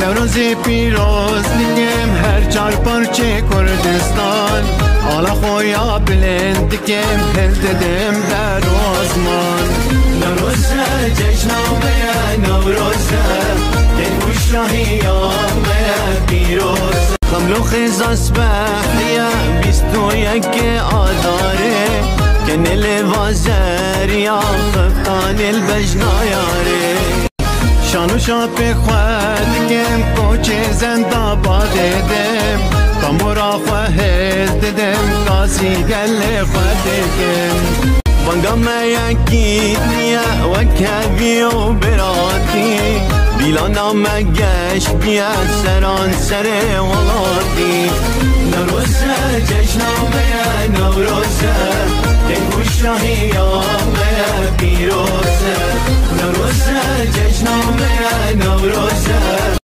نوروزی پیروز دیم هر چار پرچه کردستان آلا خویا بلند دیم هل ددم در آسمان نوروزه جشنامه نوروزه دل وشاهی آمه پیروز خملو خیزاس بحریه 21 آداره کنل وازریا خفتان البجنایاره شانو شاپ خود دیم کوچه زنده باده دیم کامورا خواهد دیم کازی گل خود دیم وانگام یکی نیا و کبی و براتی بیلانا مگش بیا سران سر ولاتی نوروزه جشنامه نوروزه دل وشاهی آمه پیروزه نوروزه جشنامه نوروزه